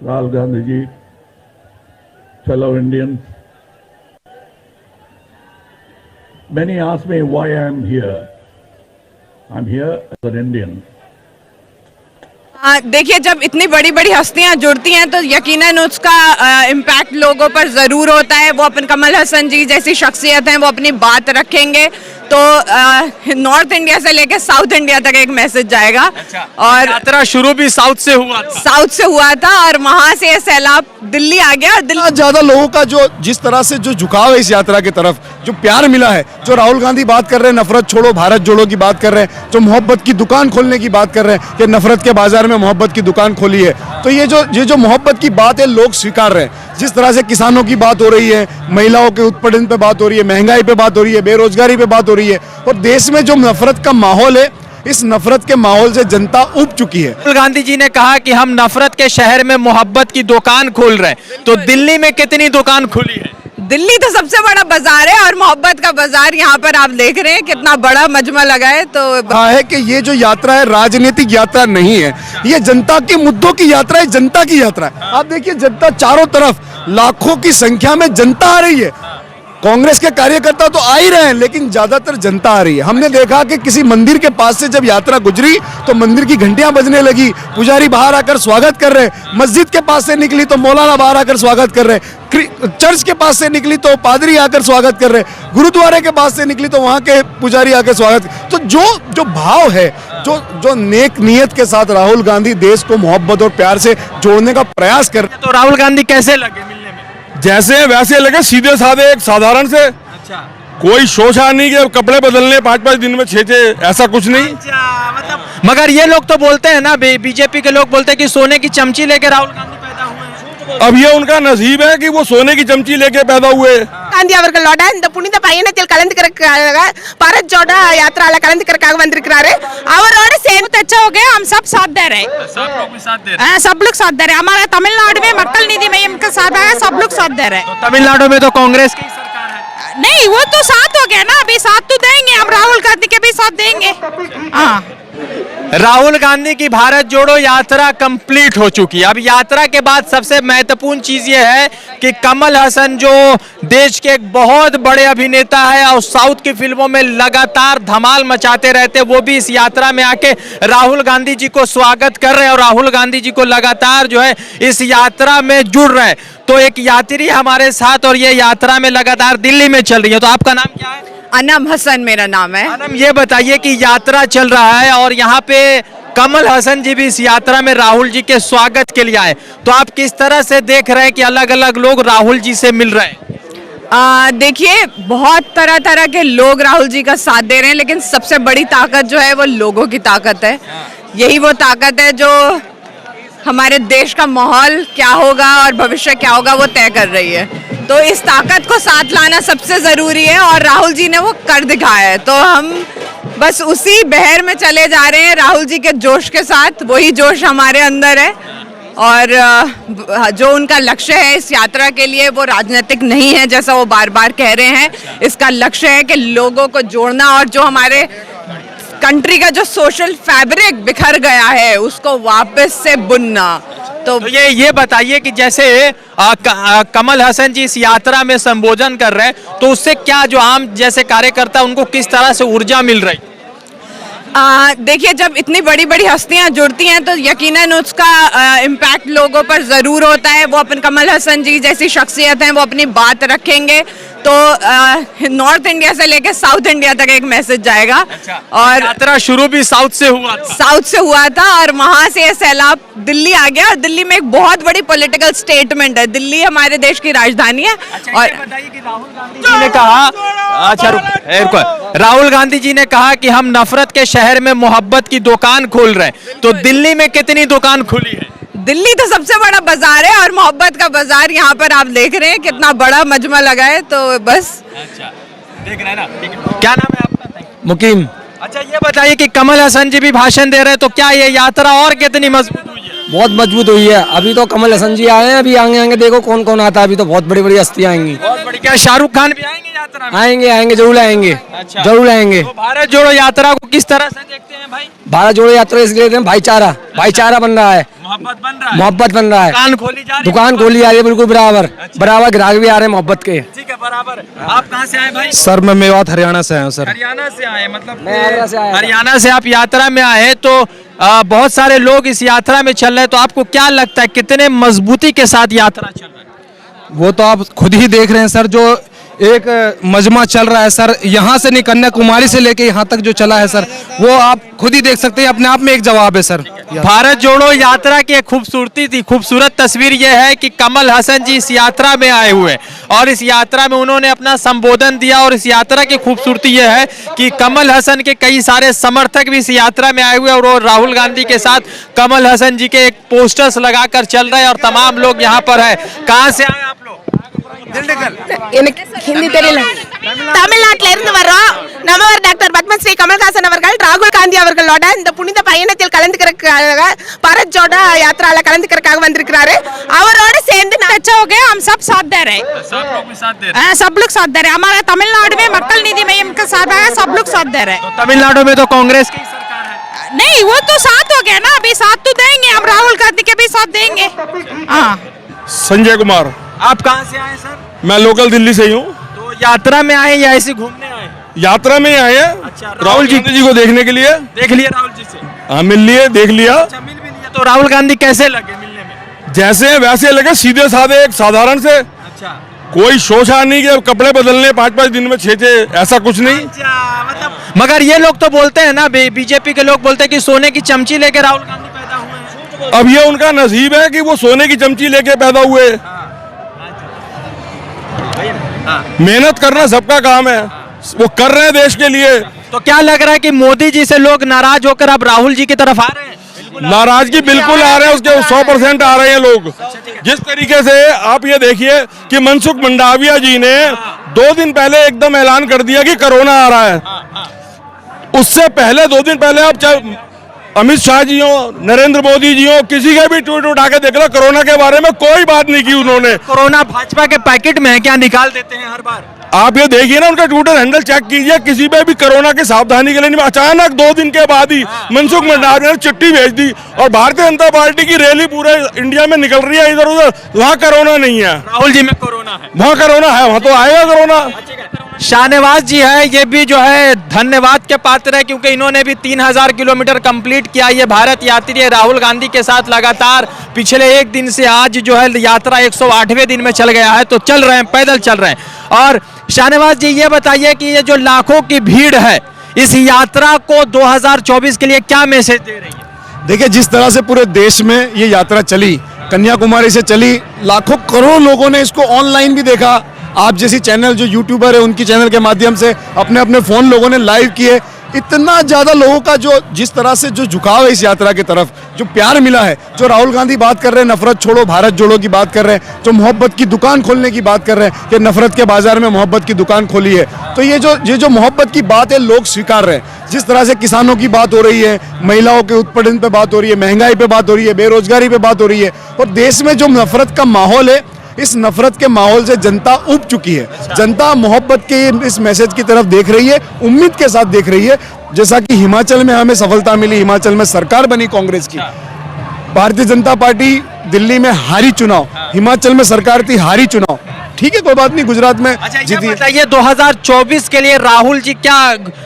Rahul Gandhi ji, fellow Indians. Many ask me why I am here. I'm here as an Indian. देखिए, जब इतनी बड़ी बड़ी हस्तियां जुड़ती हैं तो यकीनन उसका इम्पैक्ट लोगों पर ज़रूर होता है। वो अपन कमल हसन जी जैसी शख्सियत हैं, वो अपनी बात रखेंगे तो नॉर्थ इंडिया से लेकर साउथ इंडिया तक एक मैसेज जाएगा। अच्छा, और यात्रा शुरू भी साउथ से हुआ था और वहां से ये सैलाब दिल्ली आ गया। और दिल्ली ज्यादा लोगों का जो जिस तरह से जो झुकाव है इस यात्रा की तरफ, जो प्यार मिला है, जो राहुल गांधी बात कर रहे हैं नफरत छोड़ो भारत जोड़ो की बात कर रहे हैं, जो मोहब्बत की दुकान खोलने की बात कर रहे हैं कि नफरत के बाजार में मोहब्बत की दुकान खोली है, तो ये जो मोहब्बत की बात है लोग स्वीकार रहे हैं। जिस तरह से किसानों की बात हो रही है, महिलाओं के उत्पीड़न पे बात हो रही है, महंगाई पे बात हो रही है, बेरोजगारी पे बात हो रही है, और देश में जो नफरत का माहौल है, इस नफरत के माहौल से जनता उब चुकी है। राहुल गांधी जी ने कहा कि हम नफरत के शहर में मोहब्बत की दुकान खोल रहे हैं, तो दिल्ली में कितनी दुकान खुली है? दिल्ली तो सबसे बड़ा बाजार है और मोहब्बत का बाजार यहाँ पर आप देख रहे हैं कितना बड़ा मजमा लगा है। तो है कि ये जो यात्रा है राजनीतिक यात्रा नहीं है, ये जनता के मुद्दों की यात्रा है, जनता की यात्रा है। आप देखिए जनता चारों तरफ लाखों की संख्या में जनता आ रही है। कांग्रेस के कार्यकर्ता तो आ ही रहे हैं, लेकिन ज्यादातर जनता आ रही है। हमने देखा कि किसी मंदिर के पास से जब यात्रा गुजरी तो मंदिर की घंटियां बजने लगी, पुजारी बाहर आकर स्वागत कर रहे, मस्जिद के पास से निकली तो मौलाना बाहर आकर स्वागत कर रहे, चर्च के पास से निकली तो पादरी आकर स्वागत कर रहे, गुरुद्वारे के पास से निकली तो वहां के पुजारी आकर स्वागत। तो जो भाव है, जो नेक नियत के साथ राहुल गांधी देश को मोहब्बत और प्यार से जोड़ने का प्रयास कर रहे हैं, तो राहुल गांधी कैसे लगे मिलने में? जैसे वैसे लगे, सीधे साधे, एक साधारण से। अच्छा, कोई शोषा नहीं कि कपड़े बदलने 5-5 दिन में 6-6, ऐसा कुछ नहीं। अच्छा, मतलब मगर ये लोग तो बोलते हैं ना, बीजेपी के लोग बोलते हैं कि सोने की चमची लेके राहुल गांधी पैदा हुए हैं। अब ये उनका नसीब है कि वो सोने की चमची लेके पैदा हुए। காந்தி அவர்களோட இந்த புனித பயணத்தில் கலந்துக்கிறதுக்காக பாரத் ஜோடோ யாத்திரால கலந்துக்கிறதுக்காக வந்திருக்கிறாரு। அவரோட சேர்ந்து अच्छा हो गया, हम सब साथ दे रहे हैं। सब लोग भी साथ दे रहे हैं। सब लोग साथ दे रहे हैं। हमारा तमिलनाडु में मक्कल निधि में इनका साथ है, सब लोग साथ दे रहे हैं। तो तमिलनाडु में तो कांग्रेस की सरकार है। नहीं, वो तो साथ हो गया ना, अभी साथ तो देंगे हम, राहुल गांधी के भी साथ देंगे। हाँ, राहुल गांधी की भारत जोड़ो यात्रा कंप्लीट हो चुकी है। अब यात्रा के बाद सबसे महत्वपूर्ण चीज ये है कि कमल हसन जो देश के एक बहुत बड़े अभिनेता है और साउथ की फिल्मों में लगातार धमाल मचाते रहते, वो भी इस यात्रा में आके राहुल गांधी जी को स्वागत कर रहे हैं और राहुल गांधी जी को लगातार जो है इस यात्रा में जुड़ रहे हैं। तो एक यात्री हमारे साथ और ये यात्रा में लगातार दिल्ली में चल रही है। तो आपका नाम क्या है? अनम हसन मेरा नाम है। अनम, ये बताइए कि यात्रा चल रहा है और यहाँ पे कमल हसन जी भी इस यात्रा में राहुल जी के स्वागत के लिए आए, तो आप किस तरह से देख रहे हैं कि अलग अलग लोग राहुल जी से मिल रहे हैं? देखिए, बहुत तरह तरह के लोग राहुल जी का साथ दे रहे हैं, लेकिन सबसे बड़ी ताकत जो है वो लोगों की ताकत है। यही वो ताकत है जो हमारे देश का माहौल क्या होगा और भविष्य क्या होगा वो तय कर रही है। तो इस ताकत को साथ लाना सबसे ज़रूरी है और राहुल जी ने वो कर दिखाया है। तो हम बस उसी बहर में चले जा रहे हैं राहुल जी के जोश के साथ। वही जोश हमारे अंदर है और जो उनका लक्ष्य है इस यात्रा के लिए वो राजनीतिक नहीं है जैसा वो बार बार कह रहे हैं। इसका लक्ष्य है कि लोगों को जोड़ना और जो हमारे कंट्री का जो सोशल फैब्रिक बिखर गया है उसको वापस से बुनना। तो ये बताइए कि जैसे कमल हसन जी इस यात्रा में संबोधन कर रहे हैं, तो उससे क्या जो आम जैसे कार्यकर्ता उनको किस तरह से ऊर्जा मिल रही? देखिए, जब इतनी बड़ी बड़ी हस्तियां जुड़ती हैं तो यकीनन उसका इम्पैक्ट लोगों पर ज़रूर होता है। वो अपन कमल हसन जी जैसी शख्सियत हैं, वो अपनी बात रखेंगे तो नॉर्थ इंडिया से लेकर साउथ इंडिया तक एक मैसेज जाएगा। अच्छा, और यात्रा शुरू भी साउथ से हुआ था और वहां से ये सैलाब दिल्ली आ गया। और दिल्ली में एक बहुत बड़ी पॉलिटिकल स्टेटमेंट है। दिल्ली हमारे देश की राजधानी है। अच्छा, और बताइए कि राहुल गांधी जी ने कहा, राहुल गांधी जी ने कहा कि हम नफरत के शहर में मोहब्बत की दुकान खोल रहे हैं, तो दिल्ली में कितनी दुकान खुली है? दिल्ली तो सबसे बड़ा बाजार है और मोहब्बत का बाजार यहाँ पर आप देख रहे हैं कितना बड़ा मजमा लगा है। तो बस अच्छा, देख रहे हैं ना। क्या नाम है आपका? मुकीम। अच्छा, ये बताइए कि कमल हसन जी भी भाषण दे रहे हैं, तो क्या ये यात्रा और कितनी मजबूत हुई है? बहुत मजबूत हुई है। अभी तो कमल हसन जी आए हैं, अभी आगे आएंगे देखो कौन कौन आता है। अभी तो बहुत बड़ी बड़ी हस्तियां आएंगी। बहुत बड़ी। क्या शाहरुख खान भी आएंगे यात्रा में? आएंगे आएंगे जरूर आएंगे। अच्छा। जरूर आएंगे। तो भारत जोड़ो यात्रा को किस तरह से देखते हैं भाई? भारत जोड़ो यात्रा इसलिए भाईचारा बन रहा है, मोहब्बत बन रहा है, मोहब्बत बन रहा है। दुकान खोली जा रही है, दुकान खोली जा रही है बिल्कुल बराबर। बराबर ग्राहक भी आ रहे हैं मोहब्बत के। ठीक है, बराबर। आप कहाँ से आए भाई? सर मैं मेवात हरियाणा से आया हूँ सर। हरियाणा से आए, मतलब मैं आगरा से आया था। हरियाणा से आप यात्रा में आए तो बहुत सारे लोग इस यात्रा में चल रहे हैं, तो आपको क्या लगता है कितने मजबूती के साथ यात्रा चल रहा है? वो तो आप खुद ही देख रहे हैं सर, जो एक मजमा चल रहा है सर, यहाँ से नहीं कन्याकुमारी से लेके यहाँ तक जो चला है सर, वो आप खुद ही देख सकते हैं। अपने आप में एक जवाब है सर। भारत जोड़ो यात्रा की एक खूबसूरती थी, खूबसूरत तस्वीर यह है कि कमल हसन जी इस यात्रा में आए हुए और इस यात्रा में उन्होंने अपना संबोधन दिया। और इस यात्रा की खूबसूरती यह है कि कमल हसन के कई सारे समर्थक भी इस यात्रा में आए हुए और वो राहुल गांधी के साथ कमल हसन जी के एक पोस्टर्स लगाकर चल रहे हैं और तमाम लोग यहाँ पर है। कहाँ से आए आप लोग? எனக்கு ஹிந்தி தெரியல. தமிழ்நாட்டில இருந்து வரோம். நம்மவர் டாக்டர் பத்மஸ்ரீ கமல்ஹாசன் அவர்கள் ராகுல் காந்தி அவர்களோட இந்த புனித பயணத்தில் கலந்துக்கிறதுக்காக பாரத் ஜோடோ யாத்திரால கலந்துக்கிறதுக்காக வந்திருக்காரு. அவரோட சேர்ந்து अच्छा हो गया, हम सब साथ दे रहे हैं। सब लोग भी साथ दे रहे हैं। सब लोग साथ दे रहे हैं। हमारा तमिलनाडु में मक्कल निधि मयम के साथ है, सब लोग साथ दे रहे हैं। तो तमिलनाडु में तो कांग्रेस की सरकार है। नहीं, वो तो साथ हो गया ना, अभी साथ तो देंगे हम, राहुल गांधी के भी साथ देंगे। हाँ। संजय कुमार। आप कहाँ से आए सर? मैं लोकल दिल्ली से ही हूँ। तो यात्रा में आए या ऐसे घूमने आए? यात्रा में ही आए हैं। अच्छा, राहुल गांधी जी को देखने के लिए। देख लिया राहुल जी से? हाँ, मिल लिए, देख लिया। अच्छा, मिल भी लिया। तो राहुल गांधी कैसे लगे मिलने में? जैसे हैं वैसे लगे, सीधे साधे, एक साधारण से। अच्छा। कोई शोशा नहीं कि कपड़े बदलने 5-5 दिन में 6-6, ऐसा कुछ नहीं। अच्छा, मतलब मगर ये लोग तो बोलते हैं ना, बीजेपी के लोग बोलते हैं कि सोने की चमची लेके राहुल गांधी पैदा हुए हैं। अब ये उनका नसीब है कि वो सोने की चमची लेके पैदा हुए। मेहनत करना सबका काम है, वो कर रहे हैं देश के लिए। तो क्या लग रहा है कि मोदी जी से लोग नाराज होकर अब राहुल जी की तरफ आ रहे हैं? नाराजगी बिल्कुल आ रहे हैं, उसके 100% आ रहे हैं लोग। जिस तरीके से आप ये देखिए कि मनसुख मंडाविया जी ने 2 दिन पहले एकदम ऐलान कर दिया कि कोरोना आ रहा है। उससे पहले 2 दिन पहले आप चाहे अमित शाह जी हो, नरेंद्र मोदी जी हो, किसी के भी ट्वीट उठा के देख लो, कोरोना के बारे में कोई बात नहीं की उन्होंने। कोरोना भाजपा के पैकेट में है क्या? निकाल देते हैं हर बार। आप ये देखिए ना, उनका ट्विटर हैंडल चेक कीजिए, किसी पे भी कोरोना की सावधानी के लिए नहीं। अचानक 2 दिन के बाद ही मनसुख मंडाविया ने चिट्ठी भेज दी और भारतीय जनता पार्टी की रैली पूरे इंडिया में निकल रही है इधर उधर। वहाँ कोरोना नहीं है, राहुल जी में कोरोना है। वहाँ कोरोना है, वहाँ तो आएगा कोरोना। शाहनवाज जी है, ये भी जो है धन्यवाद के पात्र है क्योंकि इन्होंने भी 3000 किलोमीटर कंप्लीट किया। ये भारत यात्री है, राहुल गांधी के साथ लगातार पिछले 1 दिन से आज जो है यात्रा 108वें दिन में चल गया है, तो चल रहे हैं, पैदल चल रहे हैं। और शाहनवाज जी ये बताइए कि ये जो लाखों की भीड़ है इस यात्रा को 2024 के लिए क्या मैसेज दे रही है? देखिए, जिस तरह से पूरे देश में ये यात्रा चली, कन्याकुमारी से चली, लाखों करोड़ों लोगों ने इसको ऑनलाइन भी देखा। आप जैसी चैनल जो यूट्यूबर है उनकी चैनल के माध्यम से अपने अपने फोन लोगों ने लाइव किए। इतना ज्यादा लोगों का जो जिस तरह से जो झुकाव है इस यात्रा की तरफ, जो प्यार मिला है, जो राहुल गांधी बात कर रहे हैं नफरत छोड़ो भारत जोड़ो की बात कर रहे हैं, जो मोहब्बत की दुकान खोलने की बात कर रहे हैं कि नफरत के बाजार में मोहब्बत की दुकान खोली है, तो ये जो मोहब्बत की बात है लोग स्वीकार रहे हैं। जिस तरह से किसानों की बात हो रही है, महिलाओं के उत्पीड़न पे बात हो रही है, महंगाई पे बात हो रही है, बेरोजगारी पे बात हो रही है, और देश में जो नफरत का माहौल है, इस नफरत के माहौल से जनता उब चुकी है। जनता मोहब्बत के इस मैसेज की तरफ देख रही है, उम्मीद के साथ देख रही है। जैसा कि हिमाचल में हमें सफलता मिली, हिमाचल में सरकार बनी कांग्रेस की, भारतीय जनता पार्टी दिल्ली में हारी चुनाव, हिमाचल में सरकार थी हारी चुनाव, ठीक है कोई बात नहीं, गुजरात में जीती। बताइए 2024 के लिए राहुल जी क्या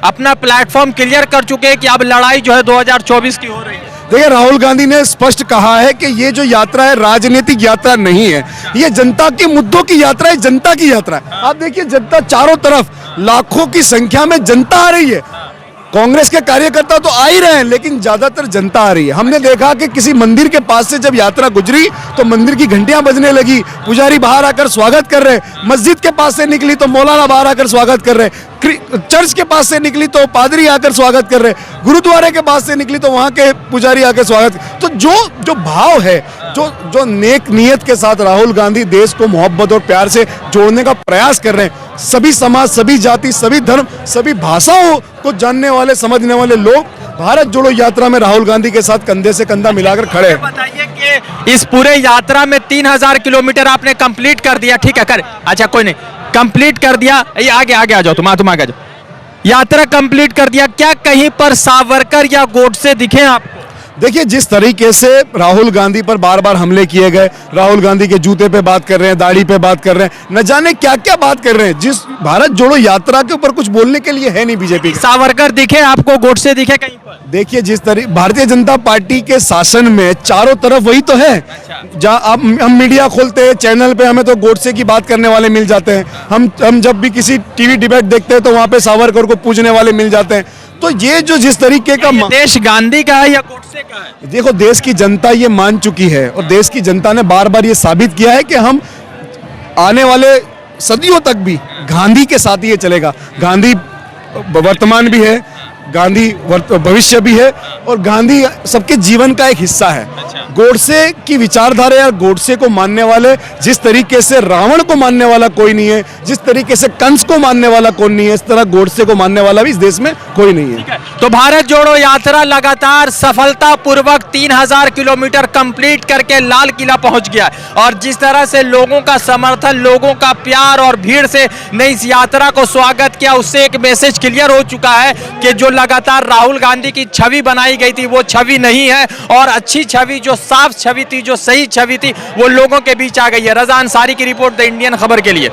अपना प्लेटफॉर्म क्लियर कर चुके हैं कि अब लड़ाई जो है 2024 की हो रही है? देखिए, राहुल गांधी ने स्पष्ट कहा है कि ये जो यात्रा है राजनीतिक यात्रा नहीं है, ये जनता के मुद्दों की यात्रा है, जनता की यात्रा है। आप देखिए, जनता चारों तरफ लाखों की संख्या में जनता आ रही है। कांग्रेस के कार्यकर्ता तो आ ही रहे हैं, लेकिन ज्यादातर जनता आ रही है। हमने देखा कि किसी मंदिर के पास से जब यात्रा गुजरी तो मंदिर की घंटियां बजने लगी, पुजारी बाहर आकर स्वागत कर रहे, मस्जिद के पास से निकली तो मौलाना बाहर आकर स्वागत कर रहे, चर्च के पास से निकली तो पादरी आकर स्वागत कर रहे, गुरुद्वारे के पास से निकली तो वहां के पुजारी आकर स्वागत। तो जो भाव है, जो नेक नियत के साथ राहुल गांधी देश को मोहब्बत और प्यार से जोड़ने का प्रयास कर रहे हैं, सभी समाज, सभी जाति, सभी धर्म, सभी भाषाओं को जानने वाले, समझने वाले लोग भारत जोड़ो यात्रा में राहुल गांधी के साथ कंधे से कंधा मिलाकर खड़े हैं। बताइए कि इस पूरे यात्रा में 3000 किलोमीटर आपने कंप्लीट कर दिया, ठीक है कर, अच्छा कोई नहीं, कंप्लीट कर दिया, ये आगे आगे आ जाओ, तुम आगे आ जाओ, यात्रा कंप्लीट कर दिया, क्या कहीं पर सावरकर या गोडसे दिखे आपको? देखिए जिस तरीके से राहुल गांधी पर बार बार हमले किए गए, राहुल गांधी के जूते पे बात कर रहे हैं, दाढ़ी पे बात कर रहे हैं, न जाने क्या क्या बात कर रहे हैं, जिस भारत जोड़ो यात्रा के ऊपर कुछ बोलने के लिए है नहीं बीजेपी का। सावरकर दिखे आपको, गोडसे दिखे कहीं पर? देखिए जिस तरीके भारतीय जनता पार्टी के शासन में चारों तरफ वही तो है। जहाँ आप हम मीडिया खोलते हैं चैनल पे, हमें तो गोडसे की बात करने वाले मिल जाते हैं। हम जब भी किसी टीवी डिबेट देखते हैं तो वहाँ पे सावरकर को पूजने वाले मिल जाते हैं। तो ये जो जिस तरीके का देश गांधी का है या गोडसे का है? देखो देश की जनता ये मान चुकी है और देश की जनता ने बार बार ये साबित किया है कि हम आने वाले सदियों तक भी गांधी के साथ ही ये चलेगा। गांधी वर्तमान भी है, गांधी भविष्य भी है और गांधी सबके जीवन का एक हिस्सा है। गोडसे की विचारधारा या गोडसे को मानने वाले, जिस तरीके से रावण को मानने वाला कोई नहीं है, जिस तरीके से कंस को मानने वाला कोई नहीं है, इस तरह गोडसे को मानने वाला भी इस देश में कोई नहीं है। तो भारत जोड़ो यात्रा लगातार सफलतापूर्वक 3000 किलोमीटर कंप्लीट करके लाल किला पहुंच गया और जिस तरह से लोगों का समर्थन, लोगों का प्यार और भीड़ से ने इस यात्रा को स्वागत किया, उससे एक मैसेज क्लियर हो चुका है कि जो लगातार राहुल गांधी की छवि बनाई गई थी वो छवि नहीं है और अच्छी छवि, जो साफ छवि थी, जो सही छवि थी, वो लोगों के बीच आ गई है। रज़ा अंसारी की रिपोर्ट द इंडियन खबर के लिए।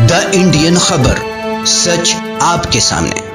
द इंडियन खबर, सच आपके सामने।